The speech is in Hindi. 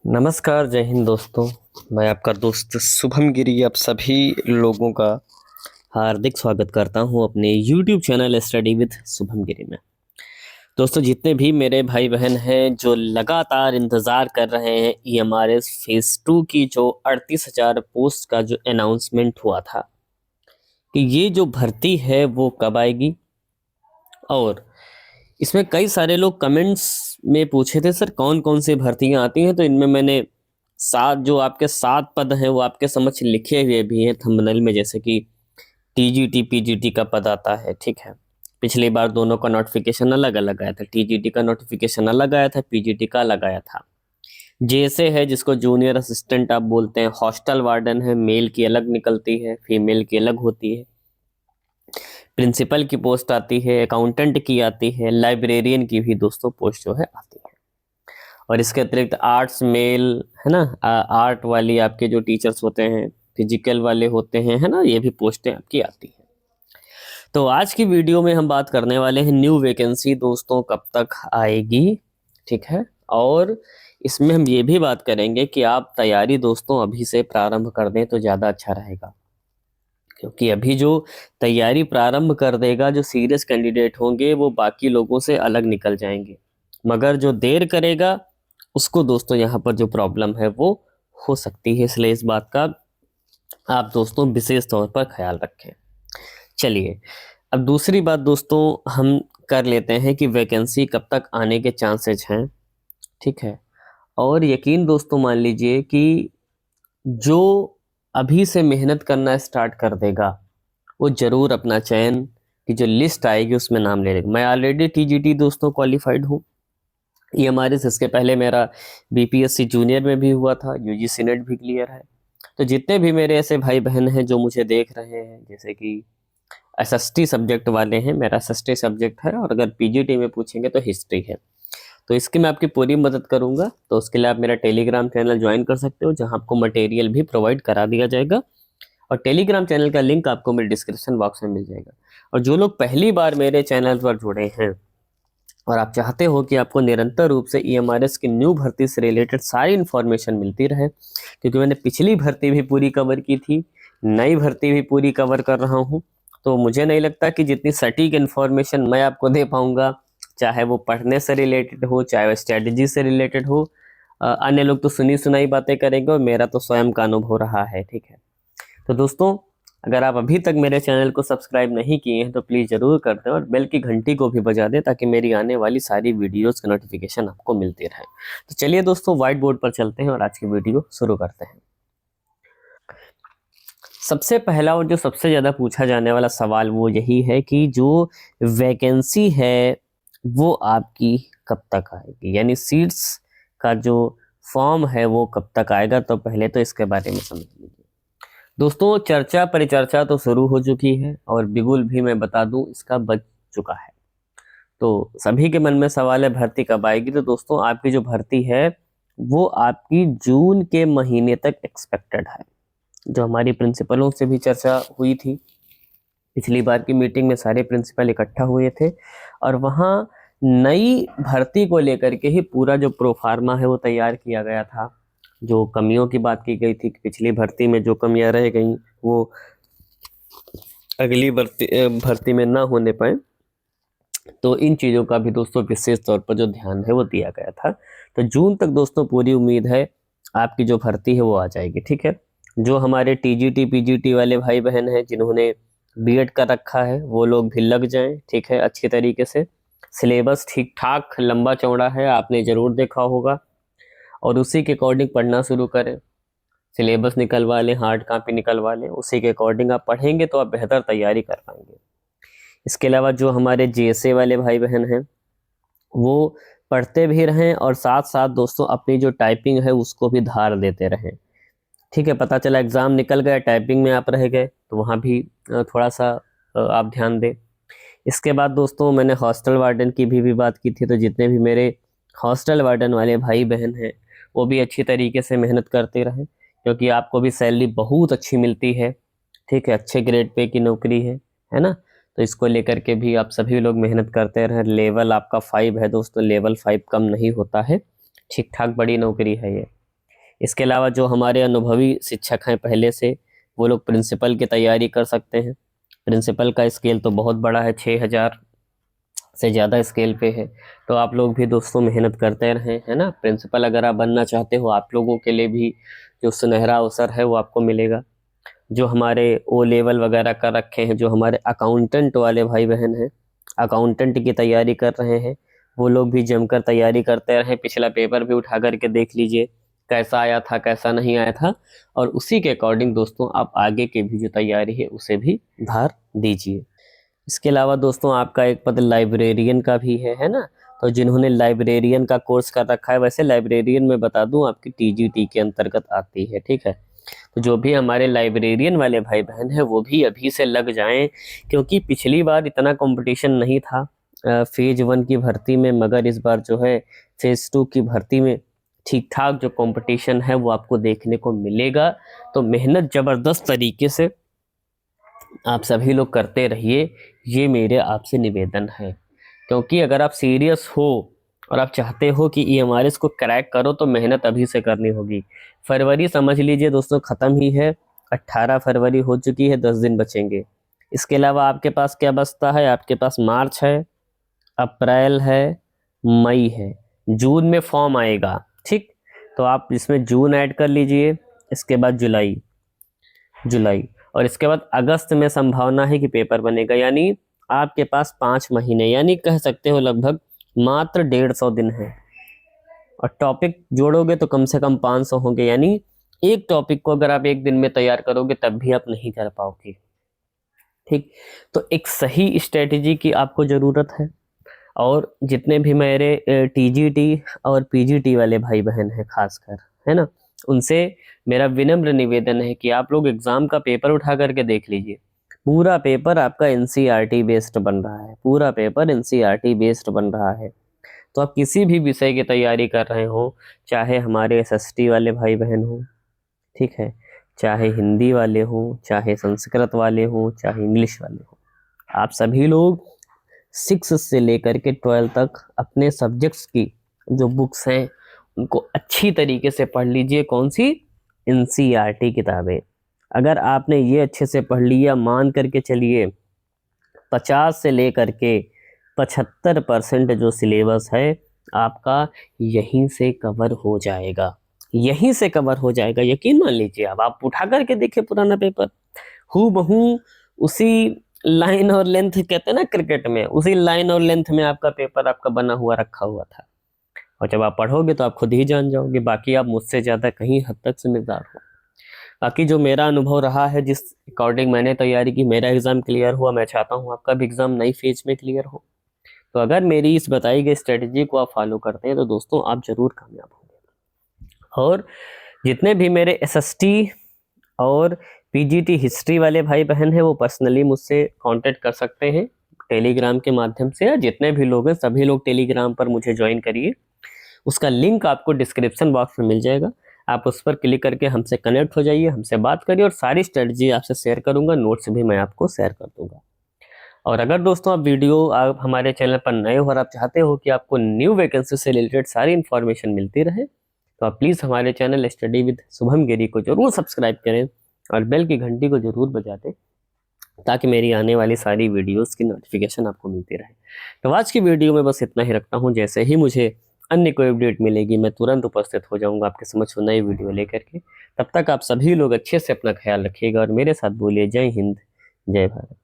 नमस्कार, जय हिंद दोस्तों। मैं आपका दोस्त शुभम गिरी आप सभी लोगों का हार्दिक स्वागत करता हूं अपने YouTube channel study with Shubham Giri में। दोस्तों, जितने भी मेरे भाई बहन हैं जो लगातार इंतज़ार कर रहे हैं EMRS फेज़ 2 की जो 38,000 पोस्ट का जो अनाउंसमेंट हुआ था कि ये जो भर्ती है वो कब आएगी, और इसमें कई सारे लोग कमेंट्स में पूछे थे सर कौन कौन सी भर्तियां आती हैं। तो इनमें मैंने जो आपके 7 पद हैं वो आपके समक्ष लिखे हुए भी हैं थंबनेल में, जैसे कि TGT PGT का पद आता है। ठीक है, पिछली बार दोनों का नोटिफिकेशन अलग अलग आया था। TGT का नोटिफिकेशन अलग आया था, PGT का अलग आया था। जैसे है जिसको जूनियर असिस्टेंट आप बोलते हैं, हॉस्टल वार्डन है, मेल की अलग निकलती है, फीमेल की अलग होती है। प्रिंसिपल की पोस्ट आती है, अकाउंटेंट की आती है, लाइब्रेरियन की भी दोस्तों पोस्ट जो है आती है। और इसके अतिरिक्त आर्ट्स मेल है ना, आर्ट वाली आपके जो टीचर्स होते हैं, फिजिकल वाले होते हैं, है ना, ये भी पोस्टें आपकी आती हैं। तो आज की वीडियो में हम बात करने वाले हैं न्यू वैकेंसी दोस्तों कब तक आएगी। ठीक है, और इसमें हम ये भी बात करेंगे कि आप तैयारी दोस्तों अभी से प्रारंभ कर दें तो ज़्यादा अच्छा रहेगा, क्योंकि अभी जो तैयारी प्रारंभ कर देगा, जो सीरियस कैंडिडेट होंगे वो बाकी लोगों से अलग निकल जाएंगे, मगर जो देर करेगा उसको दोस्तों यहाँ पर जो प्रॉब्लम है वो हो सकती है। इसलिए इस बात का आप दोस्तों विशेष तौर पर ख्याल रखें। चलिए, अब दूसरी बात दोस्तों हम कर लेते हैं कि वैकेंसी कब तक आने के चांसेस हैं। ठीक है, और यकीन दोस्तों मान लीजिए कि जो अभी से मेहनत करना स्टार्ट कर देगा वो ज़रूर अपना चयन की जो लिस्ट आएगी उसमें नाम ले लेगा। मैं ऑलरेडी TGT दोस्तों क्वालिफाइड हूँ। EMRS इसके पहले मेरा BPSC जूनियर में भी हुआ था, UGC नेट भी क्लियर है। तो जितने भी मेरे ऐसे भाई बहन हैं जो मुझे देख रहे हैं, जैसे कि SST सब्जेक्ट वाले हैं, मेरा SST सब्जेक्ट है, और अगर PGT में पूछेंगे तो हिस्ट्री है, तो इसकी मैं आपकी पूरी मदद करूंगा। तो उसके लिए आप मेरा टेलीग्राम चैनल ज्वाइन कर सकते हो, जहां आपको मटेरियल भी प्रोवाइड करा दिया जाएगा, और टेलीग्राम चैनल का लिंक आपको मेरे डिस्क्रिप्शन बॉक्स में मिल जाएगा। और जो लोग पहली बार मेरे चैनल पर जुड़े हैं और आप चाहते हो कि आपको निरंतर रूप से EMRS की न्यू भर्ती से रिलेटेड सारी इन्फॉर्मेशन मिलती रहे, क्योंकि मैंने पिछली भर्ती भी पूरी कवर की थी, नई भर्ती भी पूरी कवर कर रहा हूँ, तो मुझे नहीं लगता कि जितनी सटीक इन्फॉर्मेशन मैं आपको दे पाऊँगा, चाहे वो पढ़ने से रिलेटेड हो, चाहे वो स्ट्रेटजी से रिलेटेड हो। अन्य लोग तो सुनी सुनाई बातें करेंगे, और मेरा तो स्वयं का अनुभव रहा है। ठीक है, तो दोस्तों, अगर आप अभी तक मेरे चैनल को सब्सक्राइब नहीं किए हैं तो प्लीज़ ज़रूर कर दें, और बेल की घंटी को भी बजा दें, ताकि मेरी आने वाली सारी वीडियोस का नोटिफिकेशन आपको मिलती रहे। तो चलिए दोस्तों, व्हाइट बोर्ड पर चलते हैं और आज की वीडियो शुरू करते हैं। सबसे पहला और जो सबसे ज़्यादा पूछा जाने वाला सवाल वो यही है कि जो वैकेंसी है वो आपकी कब तक आएगी, यानी सीट्स का जो फॉर्म है वो कब तक आएगा। तो पहले तो इसके बारे में समझ लीजिए दोस्तों। चर्चा परिचर्चा तो शुरू हो चुकी है, और बिगुल भी मैं बता दूं इसका बज चुका है। तो सभी के मन में सवाल है भर्ती कब आएगी। तो दोस्तों, आपकी जो भर्ती है वो आपकी जून के महीने तक एक्सपेक्टेड है। जो हमारी प्रिंसिपलों से भी चर्चा हुई थी, पिछली बार की मीटिंग में सारे प्रिंसिपल इकट्ठा हुए थे, और वहाँ नई भर्ती को लेकर के ही पूरा जो प्रोफार्मा है वो तैयार किया गया था। जो कमियों की बात की गई थी कि पिछली भर्ती में जो कमियां रह गई वो अगली भर्ती में ना होने पाए, तो इन चीज़ों का भी दोस्तों विशेष तौर पर जो ध्यान है वो दिया गया था। तो जून तक दोस्तों पूरी उम्मीद है आपकी जो भर्ती है वो आ जाएगी। ठीक है, जो हमारे TGT PGT वाले भाई बहन हैं जिन्होंने B.Ed कर रखा है वो लोग भी लग जाएं। ठीक है, अच्छी तरीके से सिलेबस ठीक ठाक लंबा चौड़ा है, आपने ज़रूर देखा होगा, और उसी के अकॉर्डिंग पढ़ना शुरू करें। सिलेबस निकलवा लें, हार्ड कॉपी निकलवा लें, उसी के अकॉर्डिंग आप पढ़ेंगे तो आप बेहतर तैयारी कर पाएंगे। इसके अलावा जो हमारे JSA वाले भाई बहन हैं वो पढ़ते भी रहें, और साथ साथ दोस्तों अपनी जो टाइपिंग है उसको भी धार देते रहें। ठीक है, पता चला एग्ज़ाम निकल गया, टाइपिंग में आप रह गए, तो वहाँ भी थोड़ा सा आप ध्यान दें। इसके बाद दोस्तों मैंने हॉस्टल वार्डन की भी बात की थी, तो जितने भी मेरे हॉस्टल वार्डन वाले भाई बहन हैं वो भी अच्छी तरीके से मेहनत करते रहें, क्योंकि आपको भी सैलरी बहुत अच्छी मिलती है। ठीक है, अच्छे ग्रेड पे की नौकरी है ना। तो इसको लेकर के भी आप सभी लोग मेहनत करते रहें। लेवल आपका 5 है दोस्तों, लेवल 5 कम नहीं होता है, ठीक ठाक बड़ी नौकरी है ये। इसके अलावा जो हमारे अनुभवी शिक्षक हैं पहले से, वो लोग प्रिंसिपल की तैयारी कर सकते हैं। प्रिंसिपल का स्केल तो बहुत बड़ा है, 6000 से ज़्यादा स्केल पे है। तो आप लोग भी दोस्तों मेहनत करते रहें, है ना। प्रिंसिपल अगर आप बनना चाहते हो, आप लोगों के लिए भी जो सुनहरा अवसर है वो आपको मिलेगा। जो हमारे ओ लेवल वगैरह कर रखे हैं, जो हमारे अकाउंटेंट वाले भाई बहन हैं, अकाउंटेंट की तैयारी कर रहे हैं, वो लोग भी जमकर तैयारी करते रहें। पिछला पेपर भी उठा करके देख लीजिए कैसा आया था, कैसा नहीं आया था, और उसी के अकॉर्डिंग दोस्तों आप आगे की भी जो तैयारी है उसे भी भार दीजिए। इसके अलावा दोस्तों आपका एक पद लाइब्रेरियन का भी है ना। तो जिन्होंने लाइब्रेरियन का कोर्स कर रखा है, वैसे लाइब्रेरियन मैं बता दूं आपकी टीजीटी के अंतर्गत आती है, ठीक है। तो जो भी हमारे लाइब्रेरियन वाले भाई बहन हैं वो भी अभी से लग जाएं, क्योंकि पिछली बार इतना कंपटीशन नहीं था फेज 1 की भर्ती में, मगर इस बार जो है फेज 2 की भर्ती में ठीक ठाक जो कंपटीशन है वो आपको देखने को मिलेगा। तो मेहनत ज़बरदस्त तरीके से आप सभी लोग करते रहिए, ये मेरे आपसे निवेदन है। क्योंकि अगर आप सीरियस हो और आप चाहते हो कि ईएमआरएस को क्रैक करो तो मेहनत अभी से करनी होगी। फरवरी समझ लीजिए दोस्तों ख़त्म ही है, 18 फरवरी हो चुकी है, 10 दिन बचेंगे। इसके अलावा आपके पास क्या बचता है, आपके पास मार्च है, अप्रैल है, मई है, जून में फॉर्म आएगा, ठीक। तो आप इसमें जून ऐड कर लीजिए, इसके बाद जुलाई, और इसके बाद अगस्त में संभावना है कि पेपर बनेगा। यानी आपके पास 5 महीने, यानी कह सकते हो लगभग मात्र 150 दिन है। और टॉपिक जोड़ोगे तो कम से कम 500 होंगे। यानी एक टॉपिक को अगर आप एक दिन में तैयार करोगे तब भी आप नहीं कर पाओगे, ठीक। तो एक सही स्ट्रेटेजी की आपको ज़रूरत है। और जितने भी मेरे टीजीटी और पीजीटी वाले भाई बहन हैं खासकर, है ना, उनसे मेरा विनम्र निवेदन है कि आप लोग एग्ज़ाम का पेपर उठा करके देख लीजिए। पूरा पेपर आपका एनसीईआरटी बेस्ड बन रहा है, पूरा पेपर एनसीईआरटी बेस्ड बन रहा है। तो आप किसी भी विषय की तैयारी कर रहे हो, चाहे हमारे एसएसटी वाले भाई बहन हो, ठीक है, चाहे हिंदी वाले हों, चाहे संस्कृत वाले हों, चाहे इंग्लिश वाले हों, आप सभी लोग 6 से लेकर के 12 तक अपने सब्जेक्ट्स की जो बुक्स हैं उनको अच्छी तरीके से पढ़ लीजिए। कौन सी? एनसीईआरटी किताबें। अगर आपने ये अच्छे से पढ़ लिया, मान करके चलिए 50 से लेकर के 75% जो सिलेबस है आपका यहीं से कवर हो जाएगा, यहीं से कवर हो जाएगा। यकीन मान लीजिए, आप उठा करके देखिए पुराना पेपर, हूबहू उसी लाइन और लेंथ, कहते हैं ना क्रिकेट में, उसी लाइन और लेंथ में आपका पेपर आपका बना हुआ रखा हुआ था। और जब आप पढ़ोगे तो आप खुद ही जान जाओगे। बाकी आप मुझसे ज़्यादा कहीं हद तक समझदार हो। बाकी जो मेरा अनुभव रहा है, जिस अकॉर्डिंग मैंने तैयारी की, मेरा एग्ज़ाम क्लियर हुआ, मैं चाहता हूँ आपका भी एग्ज़ाम नई फेज में क्लियर हो। तो अगर मेरी इस बताई गई स्ट्रेटजी को आप फॉलो करते हैं तो दोस्तों आप ज़रूर कामयाब होंगे। और जितने भी मेरे एसएसटी और पीजीटी हिस्ट्री वाले भाई बहन हैं वो पर्सनली मुझसे कांटेक्ट कर सकते हैं टेलीग्राम के माध्यम से। या जितने भी लोग हैं सभी लोग टेलीग्राम पर मुझे ज्वाइन करिए, उसका लिंक आपको डिस्क्रिप्शन बॉक्स में मिल जाएगा। आप उस पर क्लिक करके हमसे कनेक्ट हो जाइए, हमसे बात करिए, और सारी स्ट्रेटजी आपसे शेयर करूंगा, नोट्स भी मैं आपको शेयर कर दूंगा। और अगर दोस्तों आप हमारे चैनल पर नए हो और आप चाहते हो कि आपको न्यू वैकेंसी से रिलेटेड सारी इन्फॉर्मेशन मिलती रहे, तो आप प्लीज़ हमारे चैनल स्टडी विद शुभम गिरी को जरूर सब्सक्राइब करें और बेल की घंटी को जरूर बजा दें, ताकि मेरी आने वाली सारी वीडियोस की नोटिफिकेशन आपको मिलती रहे। तो आज की वीडियो में बस इतना ही रखता हूँ। जैसे ही मुझे अन्य कोई अपडेट मिलेगी मैं तुरंत उपस्थित हो जाऊंगा आपके समक्ष नई वीडियो लेकर के। तब तक आप सभी लोग अच्छे से अपना ख्याल रखिएगा और मेरे साथ बोलिए जय हिंद, जय भारत।